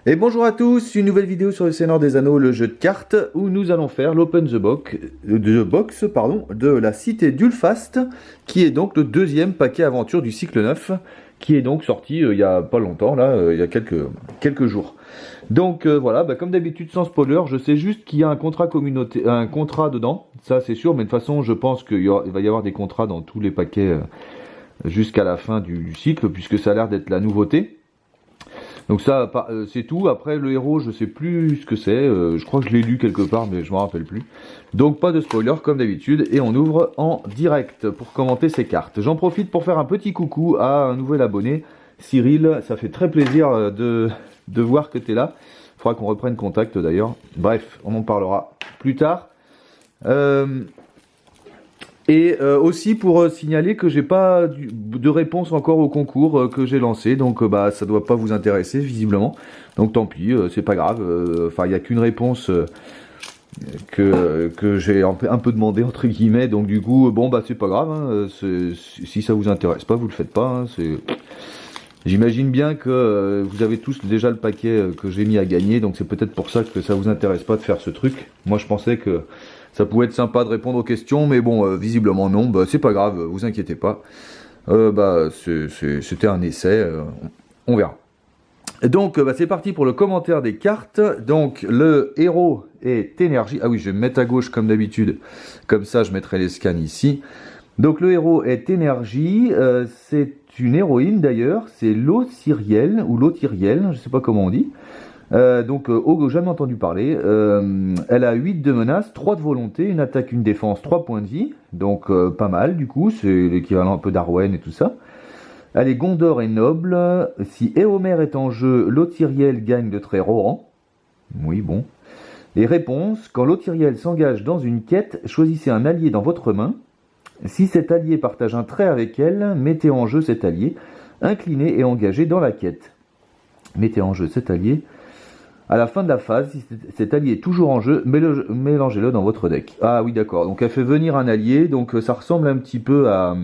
Et bonjour à tous, une nouvelle vidéo sur le Seigneur des Anneaux, le jeu de cartes, où nous allons faire l'Open the Box de la cité d'Ulfast, qui est donc le deuxième paquet aventure du cycle 9, qui est donc sorti il y a pas longtemps, là, il y a quelques jours. Donc voilà, comme d'habitude sans spoiler, je sais juste qu'il y a un contrat communauté, un contrat dedans, ça c'est sûr, mais de toute façon je pense qu'il va y avoir des contrats dans tous les paquets jusqu'à la fin du cycle, puisque ça a l'air d'être la nouveauté. Donc ça, c'est tout. Après, le héros, je sais plus ce que c'est. Je crois que je l'ai lu quelque part, mais je m'en rappelle plus. Donc pas de spoiler, comme d'habitude. Et on ouvre en direct pour commenter ces cartes. J'en profite pour faire un petit coucou à un nouvel abonné, Cyril. Ça fait très plaisir de voir que tu es là. Il faudra qu'on reprenne contact d'ailleurs. Bref, on en parlera plus tard. Et aussi pour signaler que j'ai pas de réponse encore au concours que j'ai lancé, donc ça doit pas vous intéresser visiblement. Donc tant pis, c'est pas grave. Enfin, il y a qu'une réponse que j'ai un peu demandé entre guillemets. Donc du coup, c'est pas grave. Hein, si ça vous intéresse pas, vous le faites pas. Hein, J'imagine bien que vous avez tous déjà le paquet que j'ai mis à gagner, donc c'est peut-être pour ça que ça vous intéresse pas de faire ce truc. Moi je pensais que ça pouvait être sympa de répondre aux questions, mais bon, visiblement non, c'est pas grave, vous inquiétez pas. C'était un essai, on verra. Donc c'est parti pour le commentaire des cartes. Donc le héros est énergie. Ah oui, je vais me mettre à gauche comme d'habitude, comme ça je mettrai les scans ici. Donc le héros est énergie, c'est une héroïne d'ailleurs, c'est Lothiriel, ou Lothiriel, je sais pas comment on dit. Jamais entendu parler. Elle a 8 de menace, 3 de volonté, une attaque, une défense, 3 points de vie. Donc pas mal du coup, c'est l'équivalent un peu d'Arwen et tout ça. Elle est Gondor et noble. Si Éomer est en jeu, Lothiriel gagne de trait Rohan. Oui, bon. Les réponses, quand Lothiriel s'engage dans une quête, choisissez un allié dans votre main. Si cet allié partage un trait avec elle, mettez en jeu cet allié, incliné et engagé dans la quête. Mettez en jeu cet allié. À la fin de la phase, si cet allié est toujours en jeu, mélangez-le dans votre deck. Ah oui, d'accord. Donc elle fait venir un allié, donc ça ressemble un petit peu à...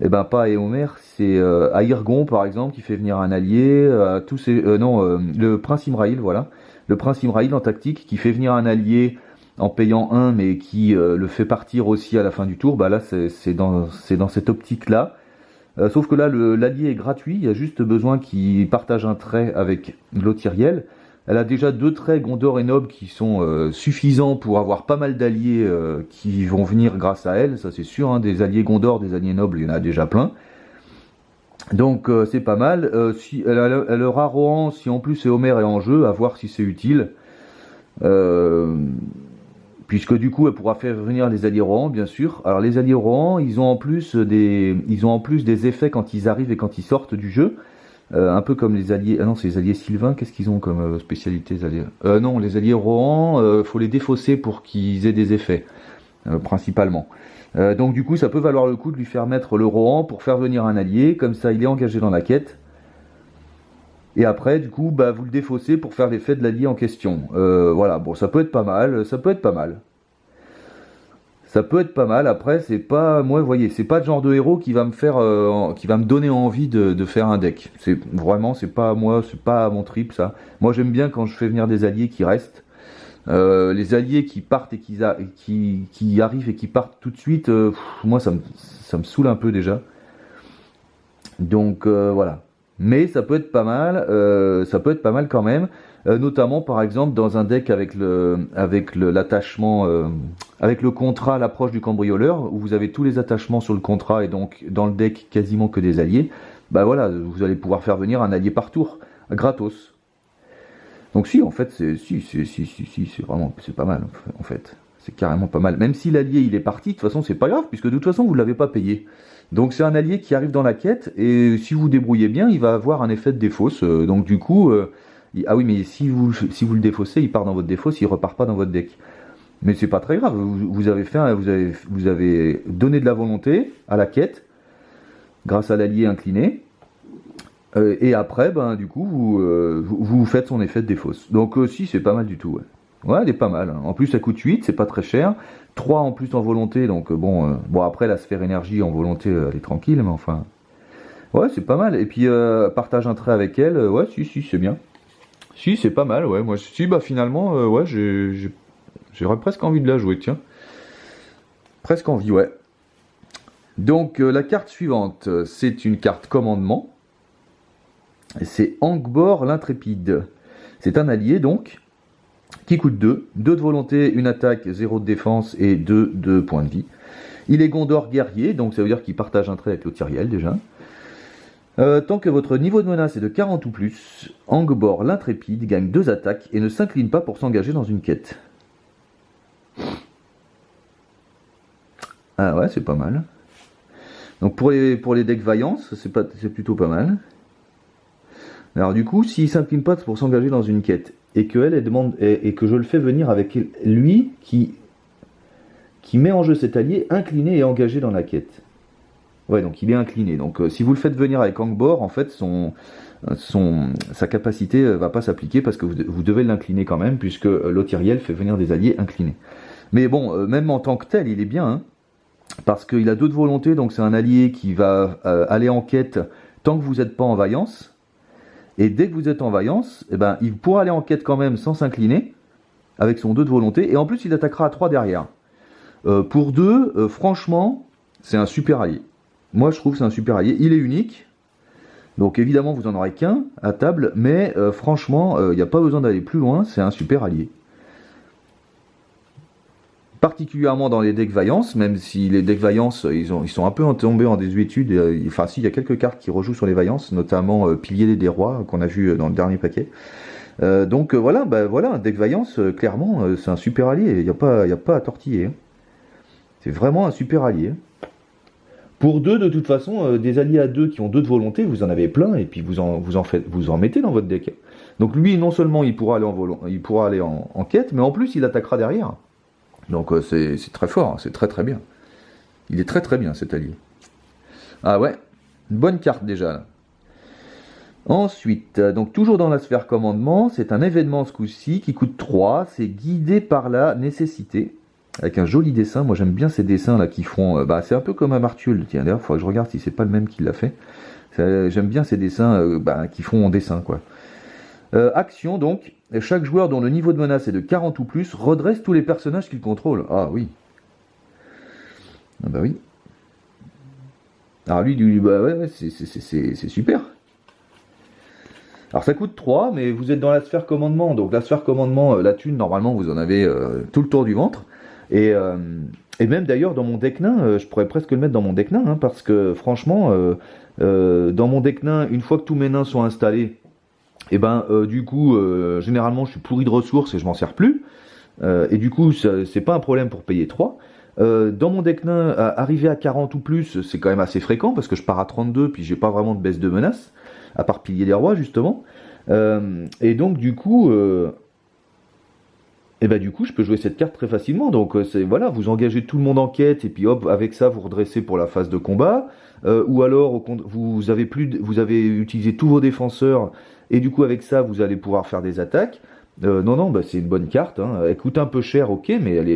pas à Éomer, c'est à Irgon par exemple, qui fait venir un allié, le Prince Imraïl, voilà. Le Prince Imraïl en tactique, qui fait venir un allié en payant 1, mais qui le fait partir aussi à la fin du tour. Là, c'est dans cette optique-là. Sauf que là, l'allié est gratuit, il y a juste besoin qu'il partage un trait avec Lothiriel. Elle a déjà 2 traits Gondor et Noble qui sont suffisants pour avoir pas mal d'alliés qui vont venir grâce à elle, ça c'est sûr, hein, des alliés Gondor, des alliés Nobles, il y en a déjà plein. Donc c'est pas mal. Si elle aura Rohan, si en plus Éomer est en jeu, à voir si c'est utile. Puisque du coup elle pourra faire venir les alliés Rohan, bien sûr. Alors les alliés Rohan, ils ont en plus des effets quand ils arrivent et quand ils sortent du jeu. Un peu comme les alliés... Ah non, c'est les alliés Sylvains, qu'est-ce qu'ils ont comme spécialité, les alliés non, les alliés Rohan, faut les défausser pour qu'ils aient des effets, principalement. Donc du coup, ça peut valoir le coup de lui faire mettre le Rohan pour faire venir un allié, comme ça il est engagé dans la quête. Et après, du coup, vous le défaussez pour faire l'effet de l'allié en question. Voilà, bon, ça peut être pas mal, ça peut être pas mal. Ça peut être pas mal. Après, c'est pas, moi, vous voyez, c'est pas le genre de héros qui va me faire, qui va me donner envie de faire un deck. C'est vraiment, c'est pas moi, c'est pas mon trip ça. Moi, j'aime bien quand je fais venir des alliés qui restent. Les alliés qui partent et qui arrivent et qui partent tout de suite, moi, ça me saoule un peu déjà. Donc voilà. Mais ça peut être pas mal. Ça peut être pas mal quand même. Notamment par exemple dans un deck avec l'attachement, avec le contrat à l'approche du cambrioleur, où vous avez tous les attachements sur le contrat et donc dans le deck quasiment que des alliés, voilà, vous allez pouvoir faire venir un allié par tour, gratos. Donc si, en fait, c'est vraiment, c'est pas mal, en fait. C'est carrément pas mal. Même si l'allié il est parti, de toute façon c'est pas grave, puisque de toute façon vous ne l'avez pas payé. Donc c'est un allié qui arrive dans la quête, et si vous débrouillez bien, il va avoir un effet de défausse. Donc du coup... ah oui, mais si vous le défaussez, il part dans votre défausse, il repart pas dans votre deck. Mais c'est pas très grave, vous avez donné de la volonté à la quête, grâce à l'allié incliné, et après, du coup, vous faites son effet de défausse. Donc si, c'est pas mal du tout, ouais. Ouais, elle est pas mal. En plus, ça coûte 8, c'est pas très cher. 3 en plus en volonté, donc après, la sphère énergie en volonté, elle est tranquille, mais enfin... Ouais, c'est pas mal. Et puis, partage un trait avec elle, ouais, si, c'est bien. Si, c'est pas mal, ouais. Moi, si, bah finalement, ouais, j'aurais presque envie de la jouer, tiens. Presque envie, ouais. Donc, la carte suivante, c'est une carte commandement. C'est Angbor l'Intrépide. C'est un allié, donc, qui coûte 2. 2 de volonté, une attaque, 0 de défense et 2 de points de vie. Il est Gondor guerrier, donc ça veut dire qu'il partage un trait avec Lothiriel, déjà. Tant que votre niveau de menace est de 40 ou plus, Angbor l'Intrépide gagne 2 attaques et ne s'incline pas pour s'engager dans une quête. Ah ouais, c'est pas mal. Donc pour les decks vaillance, c'est plutôt pas mal. Alors du coup, s'il s'incline pas pour s'engager dans une quête, et que elle demande et que je le fais venir avec lui qui met en jeu cet allié incliné et engagé dans la quête. Ouais, donc il est incliné. Donc si vous le faites venir avec Angbor, en fait, sa capacité va pas s'appliquer parce que vous devez l'incliner quand même, puisque Lothiriel fait venir des alliés inclinés. Mais bon, même en tant que tel, il est bien, hein, parce qu'il a 2 de volonté, donc c'est un allié qui va aller en quête tant que vous n'êtes pas en vaillance. Et dès que vous êtes en vaillance, eh ben, il pourra aller en quête quand même sans s'incliner, avec son 2 de volonté, et en plus il attaquera à 3 derrière. Pour 2, franchement, c'est un super allié. Moi, je trouve que c'est un super allié. Il est unique. Donc, évidemment, vous n'en aurez qu'un à table. Mais franchement, il n'y a pas besoin d'aller plus loin. C'est un super allié. Particulièrement dans les decks vaillance. Même si les decks vaillance, ils sont un peu tombés en désuétude. Enfin, si, il y a quelques cartes qui rejouent sur les vaillances. Notamment Pilier des Rois, qu'on a vu dans le dernier paquet. Donc, voilà, un deck vaillance, clairement, c'est un super allié. Il n'y a pas à tortiller. Hein. C'est vraiment un super allié. Pour 2, de toute façon, des alliés à 2 qui ont 2 de volonté, vous en avez plein, et puis vous en mettez dans votre deck. Donc lui, non seulement il pourra aller en quête, mais en plus il attaquera derrière. Donc c'est très fort, hein, c'est très très bien. Il est très très bien cet allié. Ah ouais, une bonne carte déjà. Là. Ensuite, donc toujours dans la sphère commandement, c'est un événement ce coup-ci qui coûte 3, c'est guidé par la nécessité. Avec un joli dessin, moi j'aime bien ces dessins là qui font, c'est un peu comme un Martiul, tiens d'ailleurs, il faudrait que je regarde si c'est pas le même qui l'a fait. J'aime bien ces dessins qui font en dessin quoi. Action donc, chaque joueur dont le niveau de menace est de 40 ou plus redresse tous les personnages qu'il contrôle. Ah oui. Ah bah oui. Alors lui, ouais, c'est super. Alors ça coûte 3, mais vous êtes dans la sphère commandement, donc la sphère commandement, la thune, normalement vous en avez tout le tour du ventre. Et même d'ailleurs dans mon deck nain, je pourrais presque le mettre dans mon deck nain, hein, parce que franchement, dans mon deck nain, une fois que tous mes nains sont installés, et du coup, généralement je suis pourri de ressources et je m'en sers plus. Et du coup, c'est pas un problème pour payer 3. Dans mon deck nain, arriver à 40 ou plus, c'est quand même assez fréquent, parce que je pars à 32, puis j'ai pas vraiment de baisse de menace, à part Pilier des Rois justement. Et donc du coup... je peux jouer cette carte très facilement. Donc voilà, vous engagez tout le monde en quête et puis hop, avec ça vous redressez pour la phase de combat. Ou alors vous avez utilisé tous vos défenseurs et du coup avec ça vous allez pouvoir faire des attaques. Non, c'est une bonne carte. Hein. Elle coûte un peu cher, ok, mais elle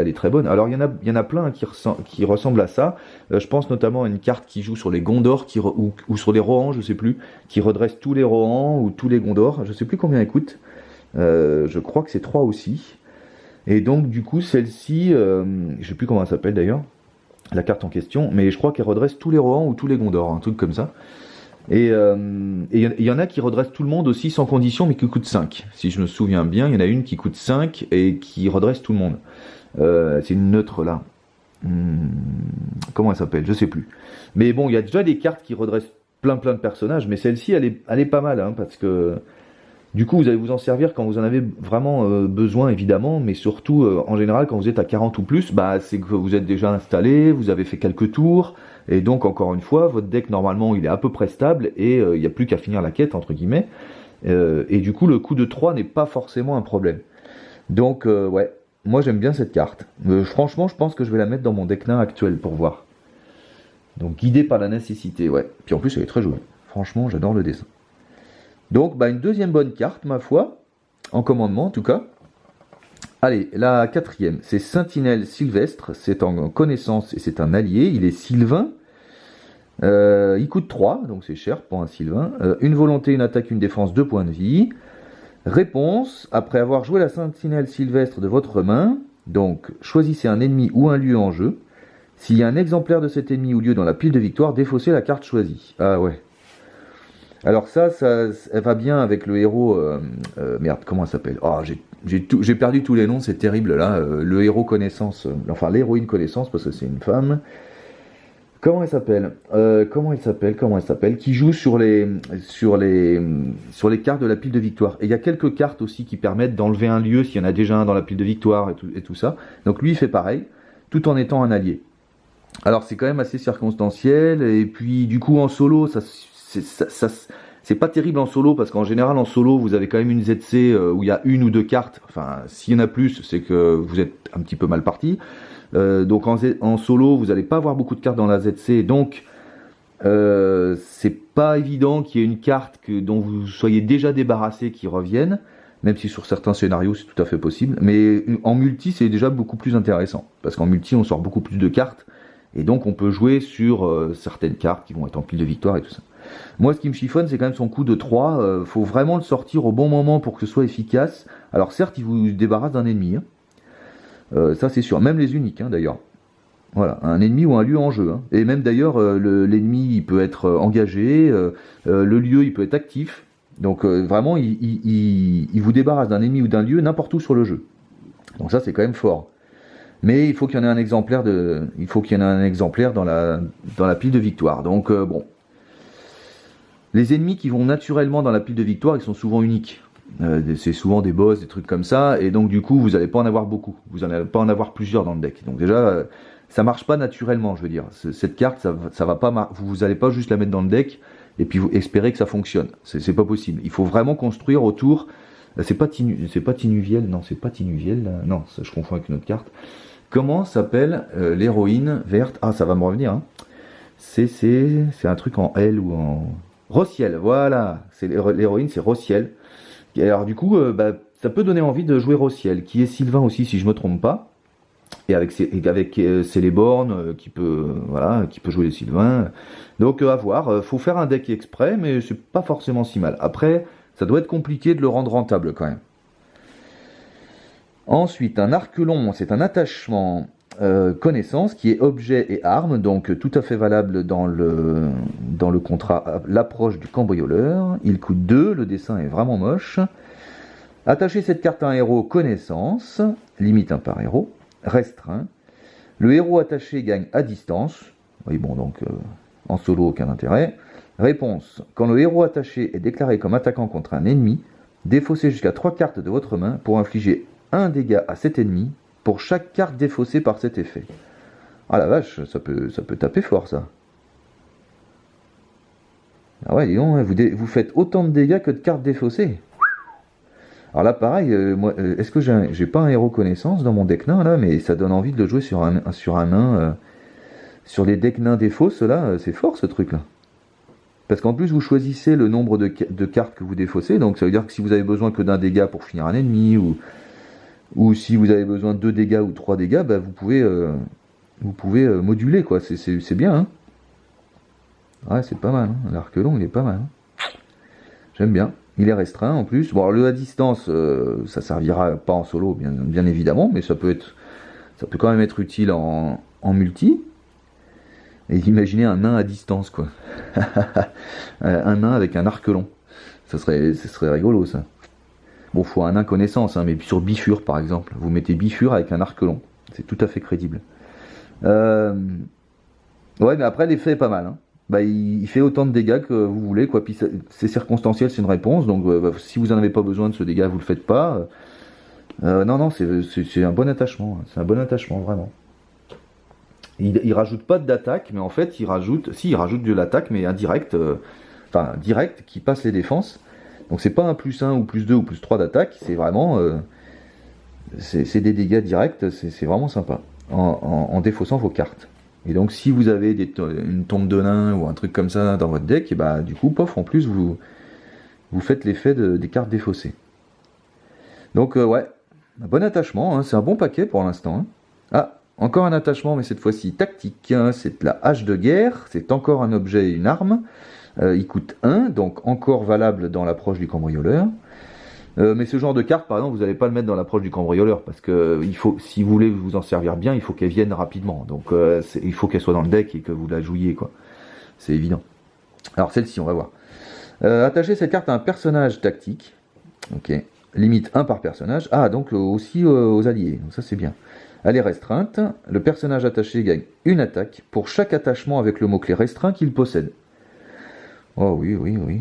est très bonne. Alors il y en a plein qui ressemblent à ça. Je pense notamment à une carte qui joue sur les Gondor ou sur les Rohan, je sais plus, qui redresse tous les Rohan ou tous les Gondor. Je sais plus combien elle coûte. Je crois que c'est 3 aussi. Et donc du coup celle-ci, je sais plus comment elle s'appelle d'ailleurs, la carte en question, mais je crois qu'elle redresse tous les Rohan ou tous les Gondor, un truc comme ça. Et il y en a qui redressent tout le monde aussi sans condition, mais qui coûtent 5. Si je me souviens bien, il y en a une qui coûte 5 et qui redresse tout le monde. C'est une neutre là. Comment elle s'appelle? Je sais plus. Mais bon, il y a déjà des cartes qui redressent plein de personnages, mais celle-ci elle est pas mal, hein, parce que du coup, vous allez vous en servir quand vous en avez vraiment besoin, évidemment, mais surtout, en général, quand vous êtes à 40 ou plus, c'est que vous êtes déjà installé, vous avez fait quelques tours, et donc, encore une fois, votre deck, normalement, il est à peu près stable, et il n'y a plus qu'à finir la quête, entre guillemets, et du coup, le coup de 3 n'est pas forcément un problème. Donc, ouais, moi, j'aime bien cette carte. Franchement, je pense que je vais la mettre dans mon deck nain actuel, pour voir. Donc, guidé par la nécessité, ouais. Puis en plus, elle est très jolie. Franchement, j'adore le dessin. Donc, une deuxième bonne carte, ma foi, en commandement en tout cas. Allez, la quatrième, c'est Sentinelle Sylvestre, c'est en connaissance et c'est un allié, il est Sylvain. Il coûte 3, donc c'est cher pour un Sylvain. Une volonté, une attaque, une défense, 2 points de vie. Réponse, après avoir joué la sentinelle sylvestre de votre main, donc choisissez un ennemi ou un lieu en jeu. S'il y a un exemplaire de cet ennemi ou lieu dans la pile de victoire, défaussez la carte choisie. Ah ouais. Alors ça elle va bien avec le héros... merde, comment elle s'appelle? Oh, j'ai perdu tous les noms, c'est terrible là. Le héros connaissance, enfin l'héroïne connaissance, parce que c'est une femme. Comment elle s'appelle? Comment elle s'appelle? Qui joue sur les cartes de la pile de victoire. Et il y a quelques cartes aussi qui permettent d'enlever un lieu s'il y en a déjà un dans la pile de victoire et tout ça. Donc lui il fait pareil, tout en étant un allié. Alors c'est quand même assez circonstanciel, et puis du coup en solo, c'est pas terrible en solo, parce qu'en général en solo vous avez quand même une ZC où il y a une ou deux cartes, enfin s'il y en a plus c'est que vous êtes un petit peu mal parti. Donc en solo vous n'allez pas avoir beaucoup de cartes dans la ZC, donc c'est pas évident qu'il y ait une carte dont vous soyez déjà débarrassé qui revienne, même si sur certains scénarios c'est tout à fait possible, mais en multi c'est déjà beaucoup plus intéressant, parce qu'en multi on sort beaucoup plus de cartes, et donc on peut jouer sur certaines cartes qui vont être en pile de victoire et tout ça. Moi ce qui me chiffonne c'est quand même son coup de 3, faut vraiment le sortir au bon moment pour que ce soit efficace. Alors certes il vous débarrasse d'un ennemi, hein. Ça c'est sûr, même les uniques d'ailleurs. Voilà, un ennemi ou un lieu en jeu. Et même d'ailleurs l'ennemi il peut être engagé, le lieu il peut être actif. Donc vraiment il vous débarrasse d'un ennemi ou d'un lieu n'importe où sur le jeu. Donc ça c'est quand même fort. Mais il faut qu'il y en ait un exemplaire dans la pile de victoire. Donc bon. Les ennemis qui vont naturellement dans la pile de victoire, ils sont souvent uniques. C'est souvent des boss, des trucs comme ça, et donc du coup vous n'allez pas en avoir beaucoup. Vous n'allez pas en avoir plusieurs dans le deck. Donc déjà, ça marche pas naturellement, je veux dire. Cette carte, ça va pas vous n'allez pas juste la mettre dans le deck et puis vous espérez que ça fonctionne. C'est pas possible. Il faut vraiment construire autour. C'est pas Tinuviel, non, c'est pas Tinuviel, non, ça, je confonds avec une autre carte. Comment s'appelle l'héroïne verte? Ah, ça va me revenir. Hein. C'est un truc en L ou en Rossiel, voilà. C'est l'héroïne, c'est Rossiel. Et alors du coup, ça peut donner envie de jouer Rossiel, qui est Sylvain aussi, si je me trompe pas. Et avec Celeborn, qui peut jouer les Sylvains. Donc à voir, faut faire un deck exprès, mais c'est pas forcément si mal. Après, ça doit être compliqué de le rendre rentable quand même. Ensuite, un arc-long, c'est un attachement connaissance qui est objet et arme, donc tout à fait valable dans le contrat l'approche du cambrioleur. Il coûte 2, le dessin est vraiment moche. Attachez cette carte à un héros connaissance, limite 1 par héros, restreint. Le héros attaché gagne à distance. Oui bon, donc en solo aucun intérêt. Réponse, quand le héros attaché est déclaré comme attaquant contre un ennemi, défaussez jusqu'à 3 cartes de votre main pour infliger un dégât à cet ennemi pour chaque carte défaussée par cet effet. Ah la vache, ça peut taper fort ça. Ah ouais, dis donc, vous faites autant de dégâts que de cartes défaussées. Alors là pareil, moi, est-ce que j'ai pas un héros connaissance dans mon deck nain là, mais ça donne envie de le jouer sur un nain, sur les decks nains défausses là, c'est fort ce truc là. Parce qu'en plus vous choisissez le nombre de cartes que vous défaussez, donc ça veut dire que si vous avez besoin que d'un dégât pour finir un ennemi, ou si vous avez besoin de 2 dégâts ou 3 dégâts, bah vous pouvez moduler quoi, c'est bien. Hein. Ouais, c'est pas mal, hein. L'arc long il est pas mal. Hein. J'aime bien. Il est restreint en plus. Bon, le à distance, ça servira pas en solo, bien évidemment, mais ça peut quand même être utile en multi. Et imaginez un nain à distance, quoi. Un nain avec un arc long. Ce serait rigolo, ça. Bon, faut un nain connaissance, hein, mais sur Bifur, par exemple. Vous mettez Bifur avec un arc long. C'est tout à fait crédible. Ouais, mais après, l'effet est pas mal, hein. Il fait autant de dégâts que vous voulez, quoi. Puis c'est circonstanciel, c'est une réponse. Donc, si vous n'en avez pas besoin de ce dégât, vous le faites pas. Non, c'est un bon attachement. C'est un bon attachement, vraiment. Il rajoute pas d'attaque, mais en fait, il rajoute de l'attaque, mais indirect, direct, qui passe les défenses. Donc, c'est pas un +1 ou +2 ou +3 d'attaque. C'est vraiment, c'est des dégâts directs. C'est vraiment sympa en défaussant vos cartes. Et donc si vous avez une tombe de nain ou un truc comme ça dans votre deck, et du coup, pof, en plus vous faites l'effet des cartes défaussées. Donc ouais, un bon attachement, hein, c'est un bon paquet pour l'instant. Hein. Ah, encore un attachement, mais cette fois-ci tactique, hein, c'est la hache de guerre, c'est encore un objet et une arme. Il coûte 1, donc encore valable dans l'approche du cambrioleur. Mais ce genre de carte, par exemple, vous n'allez pas le mettre dans l'approche du cambrioleur, parce que il faut, si vous voulez vous en servir bien, il faut qu'elle vienne rapidement. Donc il faut qu'elle soit dans le deck et que vous la jouiez, quoi. C'est évident. Alors celle-ci, on va voir. Attachez cette carte à un personnage tactique. Ok. Limite 1 par personnage. Ah, donc aussi aux alliés. Donc ça c'est bien. Elle est restreinte. Le personnage attaché gagne une attaque pour chaque attachement avec le mot-clé restreint qu'il possède. Oh oui, oui, oui.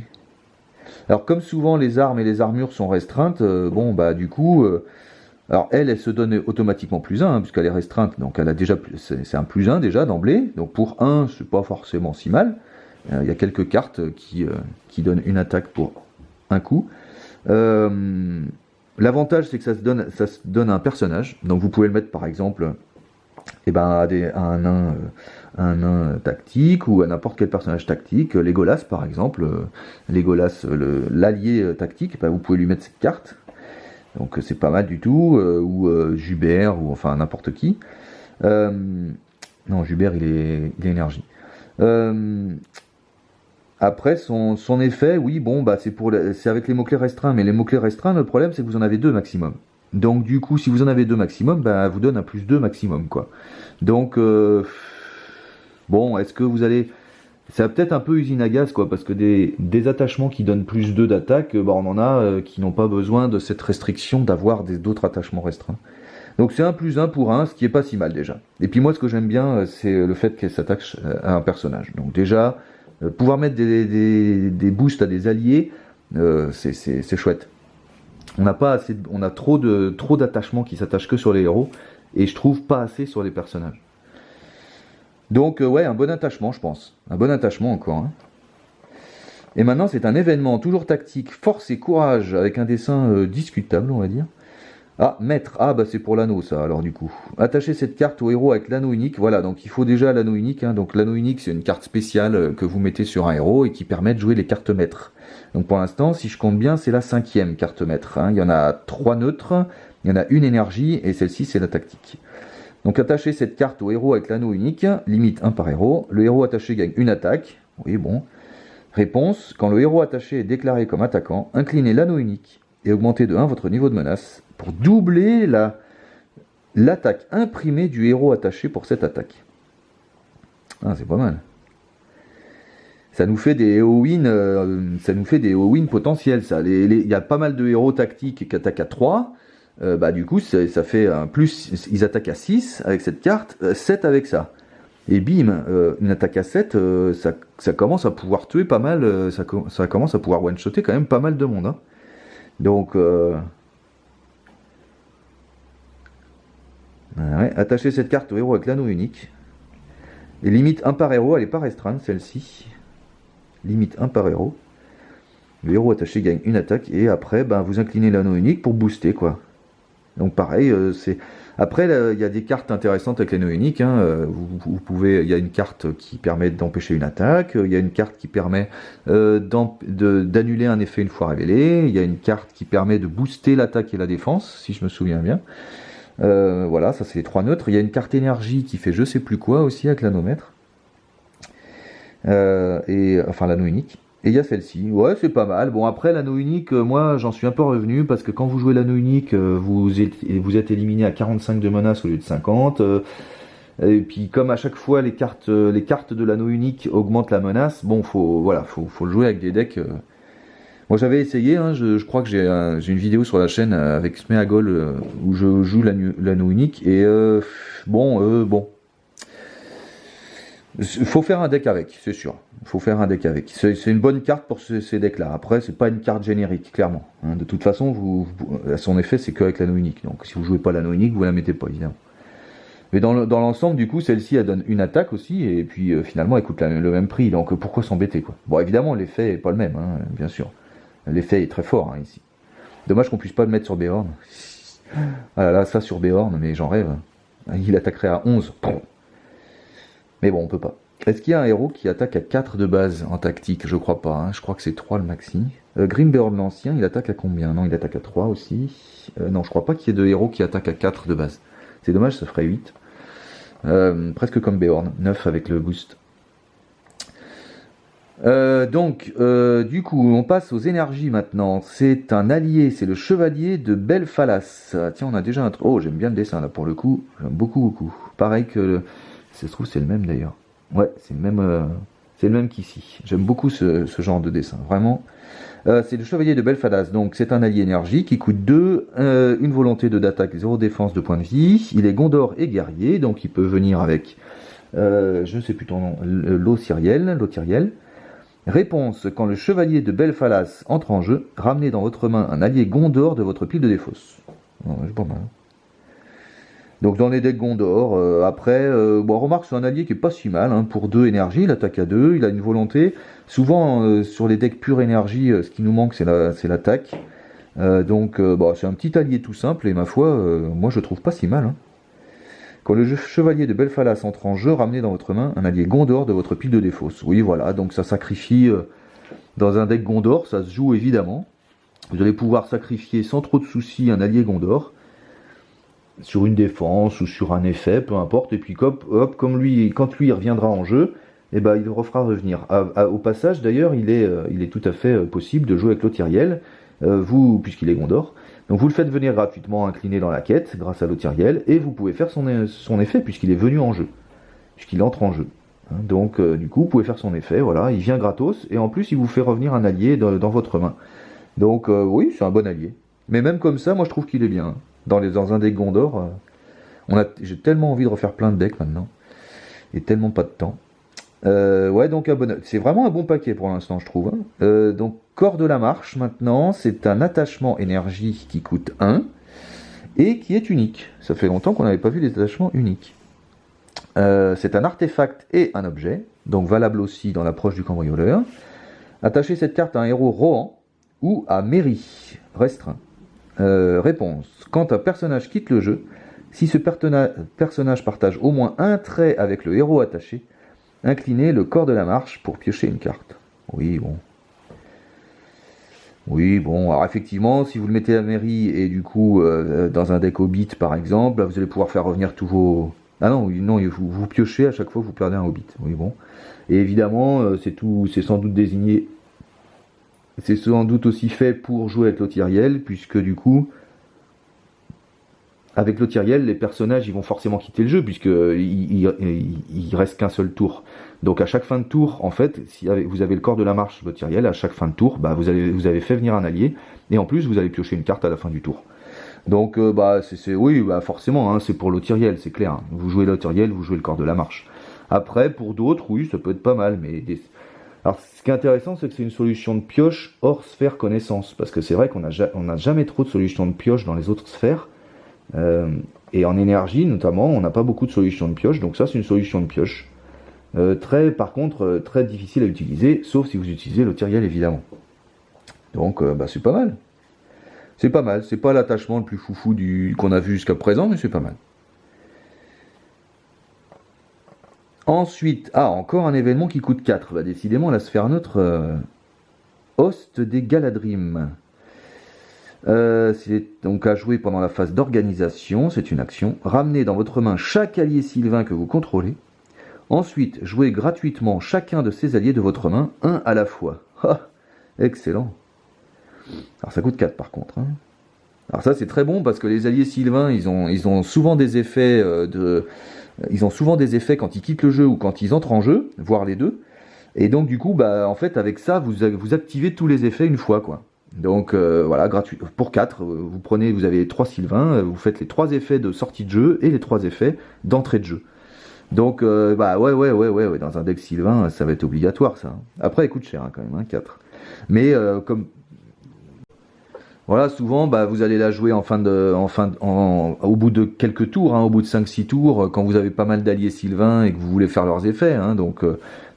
Alors comme souvent les armes et les armures sont restreintes, bon bah du coup, alors elle se donne automatiquement plus 1, puisqu'elle est restreinte, donc elle a déjà c'est un plus 1 déjà d'emblée, donc pour 1 c'est pas forcément si mal. Il y a quelques cartes qui donnent une attaque pour un coup. L'avantage c'est que ça se donne à un personnage, donc vous pouvez le mettre par exemple à un nain tactique ou à n'importe quel personnage tactique. Legolas par exemple, Legolas l'allié tactique, vous pouvez lui mettre cette carte, donc c'est pas mal du tout, ou Jubert, ou enfin n'importe qui. Non, Jubert il est énergie. Après son effet, oui, bon c'est avec les mots-clés restreints, mais les mots-clés restreints, le problème c'est que vous en avez 2 maximum. Donc du coup, si vous en avez 2 maximum, elle vous donne un plus 2 maximum, quoi. Donc bon, est-ce que vous allez... Ça va peut-être un peu usine à gaz, quoi, parce que des attachements qui donnent plus 2 d'attaque, on en a qui n'ont pas besoin de cette restriction d'avoir d'autres attachements restreints. Donc c'est un plus 1 pour 1, ce qui est pas si mal déjà. Et puis moi, ce que j'aime bien, c'est le fait qu'elle s'attache à un personnage. Donc déjà, pouvoir mettre des boosts à des alliés, c'est chouette. On a trop d'attachements qui s'attachent que sur les héros, et je trouve pas assez sur les personnages. Donc ouais, un bon attachement, je pense. Un bon attachement encore. Hein. Et maintenant, c'est un événement toujours tactique, force et courage, avec un dessin discutable, on va dire. Ah, maître, c'est pour l'anneau ça, alors du coup. Attachez cette carte au héros avec l'anneau unique, voilà, donc il faut déjà l'anneau unique, hein. Donc l'anneau unique c'est une carte spéciale que vous mettez sur un héros et qui permet de jouer les cartes maîtres. Donc pour l'instant, si je compte bien, c'est la 5e carte maître, hein. Il y en a 3 neutres, il y en a une énergie, et celle-ci c'est la tactique. Donc attachez cette carte au héros avec l'anneau unique, limite 1 par héros, le héros attaché gagne une attaque, oui bon. Réponse, quand le héros attaché est déclaré comme attaquant, inclinez l'anneau unique et augmentez de 1 votre niveau de menace pour doubler l'attaque imprimée du héros attaché pour cette attaque. Ah, c'est pas mal. Ça nous fait des AOE potentiels, ça. Il y a pas mal de héros tactiques qui attaquent à 3. Du coup, ça fait un plus. Ils attaquent à 6 avec cette carte, 7 avec ça. Et bim, une attaque à 7, ça commence à pouvoir tuer pas mal. Ça commence à pouvoir one-shotter quand même pas mal de monde. Hein. Donc, ouais, attachez cette carte au héros avec l'anneau unique. Et limite 1 par héros, elle n'est pas restreinte celle-ci. Limite 1 par héros. Le héros attaché gagne une attaque et après vous inclinez l'anneau unique pour booster quoi. Donc pareil, c'est... Après il y a des cartes intéressantes avec l'anneau unique. Hein. Vous pouvez, il y a une carte qui permet d'empêcher une attaque. Il y a une carte qui permet d'annuler un effet une fois révélé. Il y a une carte qui permet de booster l'attaque et la défense, si je me souviens bien. Voilà, ça c'est les 3 neutres. Il y a une carte énergie qui fait je sais plus quoi aussi avec l'anneau maître. Enfin l'anneau unique. Et il y a celle-ci, ouais c'est pas mal. Bon après l'anneau unique, moi j'en suis un peu revenu parce que quand vous jouez l'anneau unique, vous êtes éliminé à 45 de menace au lieu de 50. Et puis comme à chaque fois les cartes de l'anneau unique augmentent la menace, bon faut le jouer avec des decks. Moi j'avais essayé, hein, je crois que j'ai une vidéo sur la chaîne avec Smeagol où je joue l'anneau unique et bon. Faut faire un deck avec, c'est sûr. Faut faire un deck avec. C'est une bonne carte pour ces decks-là. Après, c'est pas une carte générique, clairement. Hein, de toute façon, son effet, c'est qu'avec l'anneau unique. Donc, si vous jouez pas l'anneau unique, vous la mettez pas, évidemment. Mais dans l'ensemble, du coup, celle-ci, elle donne une attaque aussi, et puis finalement, elle coûte le même prix. Donc, pourquoi s'embêter, quoi. Bon, évidemment, l'effet est pas le même, hein, bien sûr. L'effet est très fort, hein, ici. Dommage qu'on puisse pas le mettre sur Beorn. Ah là, ça sur Beorn, mais j'en rêve. Il attaquerait à 11. Mais bon, on peut pas. Est-ce qu'il y a un héros qui attaque à 4 de base en tactique? Je crois pas, hein. Je crois que c'est 3 le maxi. Grimbeorn l'ancien, il attaque à combien? Non, il attaque à 3 aussi. Non, je crois pas qu'il y ait de héros qui attaquent à 4 de base. C'est dommage, ça ferait 8. Presque comme Beorn, 9 avec le boost. Du coup, on passe aux énergies maintenant. C'est un allié, c'est le chevalier de Belfalas. Ah, tiens, on a déjà un truc. Oh, j'aime bien le dessin là pour le coup. J'aime beaucoup, beaucoup. Pareil que ça se trouve, c'est le même d'ailleurs. Ouais, c'est le même qu'ici. J'aime beaucoup ce genre de dessin, vraiment. C'est le chevalier de Belfalas. Donc, c'est un allié énergie qui coûte 2, une volonté d'attaque, 0 défense, 2 points de vie. Il est Gondor et guerrier, donc il peut venir avec, je ne sais plus ton nom, Lothiriel. Réponse, quand le chevalier de Belfalas entre en jeu, ramenez dans votre main un allié Gondor de votre pile de défausse. Ouais, c'est pas mal. Donc dans les decks Gondor, après, remarque c'est un allié qui est pas si mal, hein, pour 2 énergies, il attaque à 2, il a une volonté. Souvent sur les decks pure énergie, ce qui nous manque c'est l'attaque. C'est un petit allié tout simple et ma foi, moi je trouve pas si mal. Hein. Quand le chevalier de Belfalas entre en jeu, ramenez dans votre main un allié Gondor de votre pile de défausse. Oui, voilà, donc ça sacrifie dans un deck Gondor, ça se joue évidemment. Vous allez pouvoir sacrifier sans trop de soucis un allié Gondor sur une défense ou sur un effet, peu importe. Et puis hop, comme lui, quand lui reviendra en jeu, il le refera revenir. Au passage, d'ailleurs, il est tout à fait possible de jouer avec Lothiriel, puisqu'il est Gondor. Donc vous le faites venir gratuitement incliné dans la quête grâce à Lothiriel et vous pouvez faire son effet puisqu'il est venu en jeu, puisqu'il entre en jeu. Donc du coup vous pouvez faire son effet, voilà, il vient gratos et en plus il vous fait revenir un allié dans votre main. Donc oui, c'est un bon allié. Mais même comme ça, moi je trouve qu'il est bien. Dans un deck Gondor, j'ai tellement envie de refaire plein de decks maintenant et tellement pas de temps. C'est vraiment un bon paquet pour l'instant, je trouve. Donc, Corps de la Marche, maintenant, c'est un attachement énergie qui coûte 1 et qui est unique. Ça fait longtemps qu'on n'avait pas vu des attachements uniques. C'est un artefact et un objet, donc valable aussi dans l'approche du cambrioleur. Attachez cette carte à un héros Rohan ou à Mairie, restreint. Réponse. Quand un personnage quitte le jeu, si ce personnage partage au moins un trait avec le héros attaché, inclinez le corps de la marche pour piocher une carte. Oui, bon. Alors effectivement, si vous le mettez à mairie et du coup dans un deck Hobbit par exemple, vous allez pouvoir faire revenir tous vos... Ah non, vous piochez à chaque fois que vous perdez un Hobbit. Oui, bon. Et évidemment, c'est sans doute désigné... C'est sans doute aussi fait pour jouer avec Lothiriel, puisque du coup... Avec Lothiriel, les personnages ils vont forcément quitter le jeu puisqu'il reste qu'un seul tour. Donc à chaque fin de tour, en fait, si vous avez le corps de la marche Lothiriel, à chaque fin de tour, vous avez fait venir un allié et en plus vous allez piocher une carte à la fin du tour. Donc forcément, hein, c'est pour Lothiriel, c'est clair. Hein. Vous jouez Lothiriel, vous jouez le corps de la marche. Après, pour d'autres, oui, ça peut être pas mal, alors, ce qui est intéressant, c'est que c'est une solution de pioche hors sphère connaissance, parce que c'est vrai qu'on n'a jamais trop de solutions de pioche dans les autres sphères. Et en énergie notamment, on n'a pas beaucoup de solutions de pioche, donc ça c'est une solution de pioche. Par contre, très difficile à utiliser, sauf si vous utilisez Lothiriel évidemment. Donc c'est pas mal. C'est pas mal, c'est pas l'attachement le plus foufou qu'on a vu jusqu'à présent, mais c'est pas mal. Ensuite, encore un événement qui coûte 4. Décidément, la sphère neutre, Host des Galadrim. C'est donc à jouer pendant la phase d'organisation, c'est une action. Ramenez dans votre main chaque allié sylvain que vous contrôlez. Ensuite, jouez gratuitement chacun de ces alliés de votre main, un à la fois. Excellent. Alors ça coûte 4 par contre. Hein. Alors ça c'est très bon parce que les alliés sylvains, ils ont souvent des effets ils ont souvent des effets quand ils quittent le jeu ou quand ils entrent en jeu, voire les deux. Et donc du coup, en fait avec ça, vous activez tous les effets une fois quoi. Donc voilà, gratuit. Pour 4, vous avez 3 Sylvains, vous faites les 3 effets de sortie de jeu et les 3 effets d'entrée de jeu. Donc ouais, dans un deck Sylvain, ça va être obligatoire ça. Après, il coûte cher quand même, 4. Mais comme... Voilà, souvent, vous allez la jouer au bout de quelques tours, au bout de 5-6 tours, quand vous avez pas mal d'alliés Sylvains et que vous voulez faire leurs effets. Donc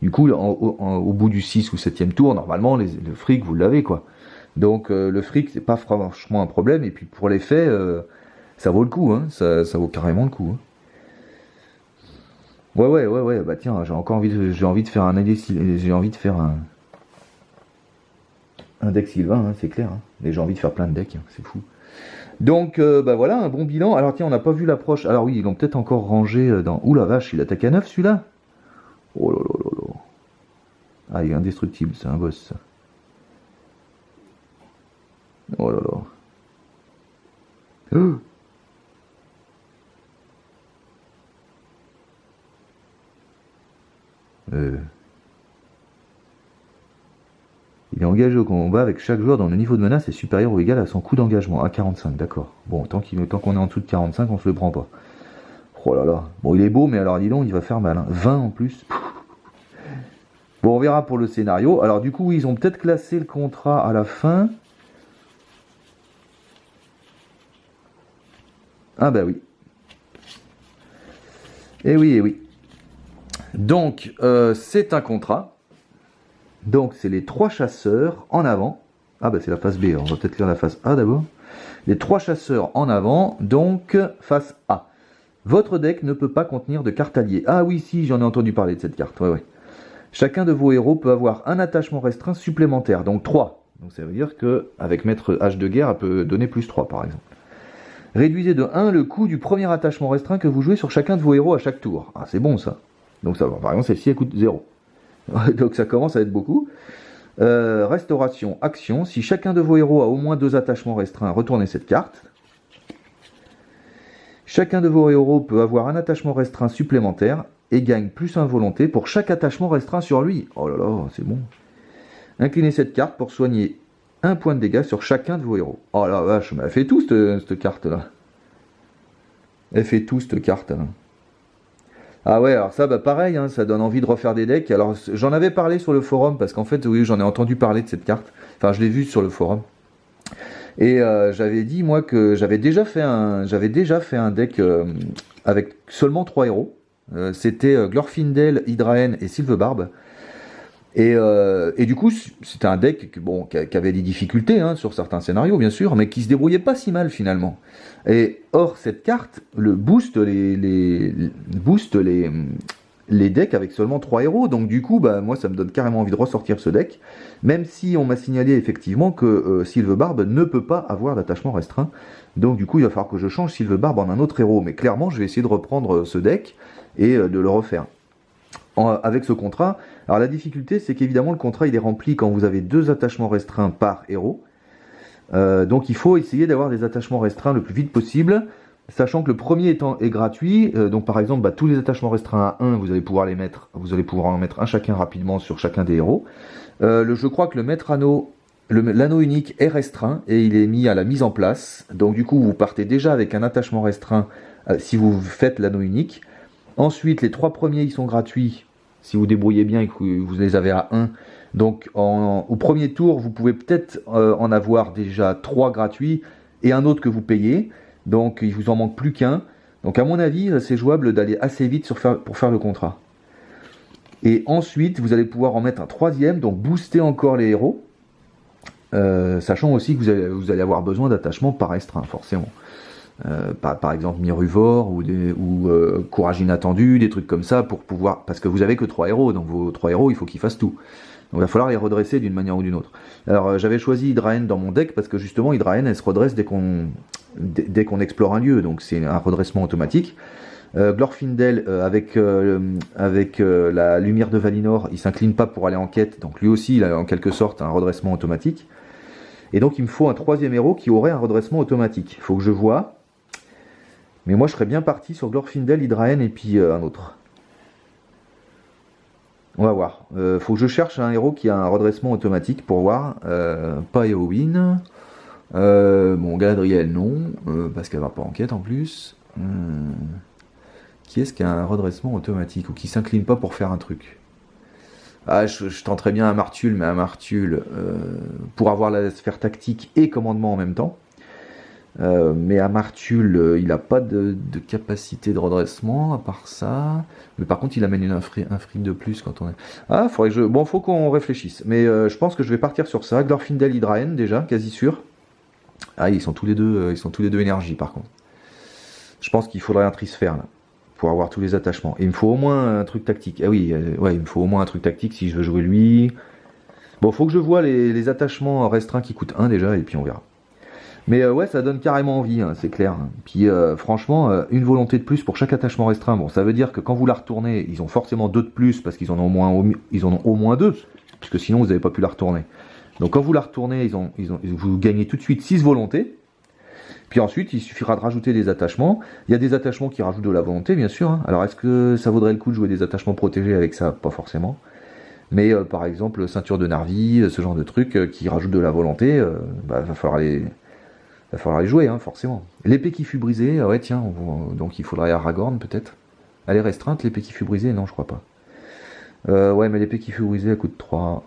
du coup, au bout du 6 ou 7e tour, normalement, le fric, vous l'avez quoi. Donc le fric c'est pas franchement un problème et puis pour l'effet ça vaut le coup ça vaut carrément le coup. Ouais tiens j'ai envie de faire un deck Sylvain c'est clair et j'ai envie de faire plein de decks c'est fou. Donc voilà un bon bilan. Alors tiens on n'a pas vu l'approche. Alors oui ils l'ont peut-être encore rangé dans... Ouh la vache il attaque à 9 celui-là. Oh là là là là. Ah, il est indestructible, c'est un boss, ça. Oh là là. Oh. Il est engagé au combat avec chaque joueur dont le niveau de menace est supérieur ou égal à son coût d'engagement. À 45, d'accord. Bon, tant qu'on est en dessous de 45, on se le prend pas. Oh là là. Bon, il est beau, mais alors dis donc, il va faire mal. Hein. 20 en plus. Bon, on verra pour le scénario. Alors du coup, ils ont peut-être classé le contrat à la fin. Ah bah oui. Eh oui, eh oui. Donc, c'est un contrat. Donc, c'est les 3 chasseurs en avant. Ah bah c'est la phase B, on va peut-être lire la phase A d'abord. Les 3 chasseurs en avant, donc face A. Votre deck ne peut pas contenir de cartes alliées. Ah oui, si, j'en ai entendu parler de cette carte. Ouais, ouais. Chacun de vos héros peut avoir un attachement restreint supplémentaire, donc 3. Donc ça veut dire qu'avec Maître H de guerre, elle peut donner plus 3 par exemple. Réduisez de 1 le coût du premier attachement restreint que vous jouez sur chacun de vos héros à chaque tour. Ah c'est bon ça. Donc ça va, par exemple celle-ci elle coûte 0. Donc ça commence à être beaucoup. Restauration, action. Si chacun de vos héros a au moins 2 attachements restreints, retournez cette carte. Chacun de vos héros peut avoir un attachement restreint supplémentaire et gagne plus 1 volonté pour chaque attachement restreint sur lui. Oh là là, c'est bon. Inclinez cette carte pour soigner 1 point de dégâts sur chacun de vos héros. Oh la vache, mais elle fait tout cette carte là. Elle fait tout cette carte là. Ah ouais, alors ça, bah pareil, hein, ça donne envie de refaire des decks. Alors j'en avais parlé sur le forum, parce qu'en fait, oui, j'en ai entendu parler de cette carte. Enfin, je l'ai vue sur le forum. Et j'avais dit, moi, que j'avais déjà fait un deck avec seulement 3 héros. C'était Glorfindel, Hydraen et Sylvebarbe. Et du coup, c'était un deck qui avait des difficultés hein, sur certains scénarios, bien sûr, mais qui se débrouillait pas si mal finalement. Et or, cette carte booste les decks avec seulement 3 héros. Donc du coup, bah, moi, ça me donne carrément envie de ressortir ce deck, même si on m'a signalé effectivement que Sylvebarbe ne peut pas avoir d'attachement restreint. Donc du coup, il va falloir que je change Sylvebarbe en un autre héros. Mais clairement, je vais essayer de reprendre ce deck et de le refaire. Avec ce contrat, alors la difficulté c'est qu'évidemment le contrat il est rempli quand vous avez 2 attachements restreints par héros, donc il faut essayer d'avoir des attachements restreints le plus vite possible, sachant que le premier est gratuit, donc par exemple tous les attachements restreints à 1 vous allez pouvoir en mettre un chacun rapidement sur chacun des héros. Je crois que le maître anneau, l'anneau unique est restreint et il est mis à la mise en place, donc du coup vous partez déjà avec un attachement restreint si vous faites l'anneau unique. Ensuite, les 3 premiers, ils sont gratuits, si vous débrouillez bien et que vous les avez à 1. Donc, au premier tour, vous pouvez peut-être en avoir déjà 3 gratuits et un autre que vous payez. Donc, il vous en manque plus qu'un. Donc, à mon avis, c'est jouable d'aller assez vite pour faire le contrat. Et ensuite, vous allez pouvoir en mettre un 3e, donc booster encore les héros. Sachant aussi que vous allez avoir besoin d'attachements par restreint, forcément. Par exemple Miruvor ou Courage Inattendu, des trucs comme ça pour pouvoir, parce que vous avez que 3 héros, donc vos 3 héros il faut qu'ils fassent tout, donc il va falloir les redresser d'une manière ou d'une autre. Alors j'avais choisi Hydraen dans mon deck parce que justement Hydraen elle se redresse dès qu'on explore un lieu, donc c'est un redressement automatique. Glorfindel avec la lumière de Valinor il s'incline pas pour aller en quête, donc lui aussi il a en quelque sorte un redressement automatique, et donc il me faut un 3e héros qui aurait un redressement automatique. Il faut que je vois. Mais moi je serais bien parti sur Glorfindel, Hydraen et puis un autre. On va voir. Faut que je cherche un héros qui a un redressement automatique pour voir. Pas Eowyn. Bon, Galadriel non, parce qu'elle va pas en quête en plus. Qui est-ce qui a un redressement automatique ou qui s'incline pas pour faire un truc? Ah, je tenterais bien un Martul, mais un Martul pour avoir la sphère tactique et commandement en même temps. Mais Amartul, il n'a pas de capacité de redressement à part ça. Mais par contre, il amène un fric de plus quand on est. Ah, faut qu'on réfléchisse. Mais je pense que je vais partir sur ça. Glorfindel, Hydraen déjà, quasi sûr. Ah, ils sont tous les deux énergie par contre. Je pense qu'il faudrait un trisphère là pour avoir tous les attachements. Et il me faut au moins un truc tactique. Ah oui, ouais, il me faut au moins un truc tactique si je veux jouer lui. Bon, faut que je vois les attachements restreints qui coûtent 1 déjà et puis on verra. Mais ouais, ça donne carrément envie, hein, c'est clair. Puis franchement, une volonté de plus pour chaque attachement restreint. Bon, ça veut dire que quand vous la retournez, ils ont forcément deux de plus parce qu'ils en ont ils en ont au moins deux, puisque sinon vous n'avez pas pu la retourner. Donc quand vous la retournez, vous gagnez tout de suite 6 volontés. Puis ensuite, il suffira de rajouter des attachements. Il y a des attachements qui rajoutent de la volonté, bien sûr. Hein. Alors est-ce que ça vaudrait le coup de jouer des attachements protégés avec ça? Pas forcément. Mais par exemple, ceinture de Narvi, ce genre de trucs qui rajoutent de la volonté, va falloir les jouer, hein, forcément. L'épée qui fut brisée, ouais tiens, donc il faudrait Aragorn peut-être. Elle est restreinte, l'épée qui fut brisée? Non, je crois pas. Ouais, mais l'épée qui fut brisée, elle coûte 3.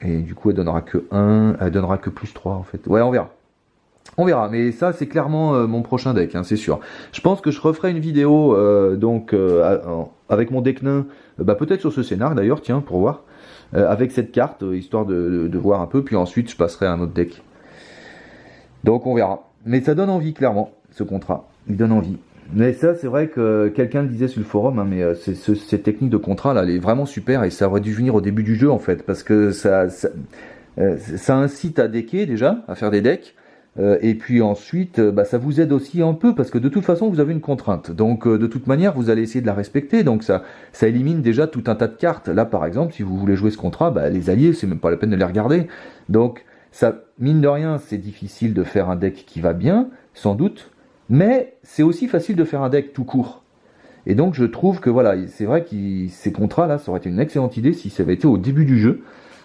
Et du coup, elle donnera que 1, elle donnera que plus 3 en fait. Ouais, on verra. On verra, mais ça c'est clairement mon prochain deck, hein, c'est sûr. Je pense que je referai une vidéo avec mon deck nain, peut-être sur ce scénar d'ailleurs, tiens, pour voir, avec cette carte, histoire de voir un peu, puis ensuite je passerai à un autre deck. Donc on verra. Mais ça donne envie, clairement, ce contrat. Il donne envie. Mais ça, c'est vrai que quelqu'un le disait sur le forum, hein, mais cette technique de contrat, là, elle est vraiment super, et ça aurait dû venir au début du jeu, en fait, parce que ça incite à decker, déjà, à faire des decks, et puis ensuite, ça vous aide aussi un peu, parce que de toute façon, vous avez une contrainte. Donc, de toute manière, vous allez essayer de la respecter, donc ça élimine déjà tout un tas de cartes. Là, par exemple, si vous voulez jouer ce contrat, les alliés, c'est même pas la peine de les regarder. Donc, ça, mine de rien, c'est difficile de faire un deck qui va bien, sans doute, mais c'est aussi facile de faire un deck tout court. Et donc je trouve que voilà, c'est vrai que ces contrats-là, ça aurait été une excellente idée si ça avait été au début du jeu.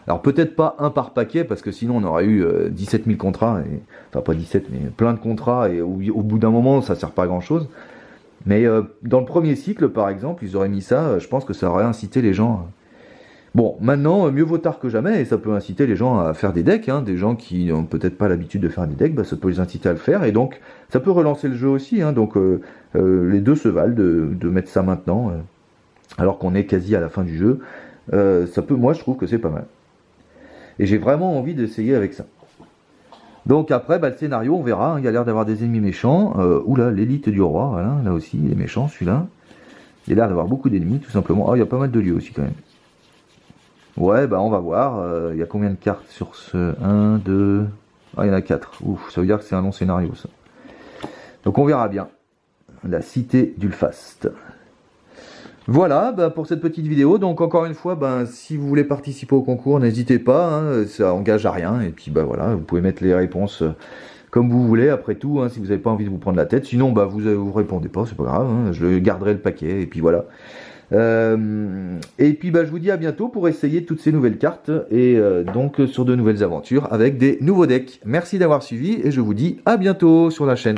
Alors peut-être pas un par paquet, parce que sinon on aurait eu 17 000 contrats, enfin pas 17, mais plein de contrats, et au bout d'un moment, ça sert pas à grand-chose. Mais dans le premier cycle, par exemple, ils auraient mis ça, je pense que ça aurait incité les gens... Bon, maintenant, mieux vaut tard que jamais, et ça peut inciter les gens à faire des decks, hein, des gens qui n'ont peut-être pas l'habitude de faire des decks, ça peut les inciter à le faire, et donc ça peut relancer le jeu aussi, hein, donc les deux se valent de mettre ça maintenant, alors qu'on est quasi à la fin du jeu, moi je trouve que c'est pas mal. Et j'ai vraiment envie d'essayer avec ça. Donc après, le scénario, on verra, hein, il y a l'air d'avoir des ennemis méchants, oula, l'élite du roi, voilà, là aussi, il est méchant celui-là, il a l'air d'avoir beaucoup d'ennemis, tout simplement, il y a pas mal de lieux aussi quand même. Ouais, on va voir. Il y a combien de cartes sur ce 1, 2... Ah, il y en a 4. Ouf, ça veut dire que c'est un long scénario, ça. Donc on verra bien. La cité d'Ulfast. Voilà, pour cette petite vidéo. Donc encore une fois, si vous voulez participer au concours, n'hésitez pas. Hein, ça engage à rien. Et puis voilà, vous pouvez mettre les réponses comme vous voulez. Après tout, hein, si vous n'avez pas envie de vous prendre la tête. Sinon, vous répondez pas, c'est pas grave. Hein, je garderai le paquet. Et puis voilà. Et puis je vous dis à bientôt pour essayer toutes ces nouvelles cartes et donc sur de nouvelles aventures avec des nouveaux decks. Merci d'avoir suivi et je vous dis à bientôt sur la chaîne.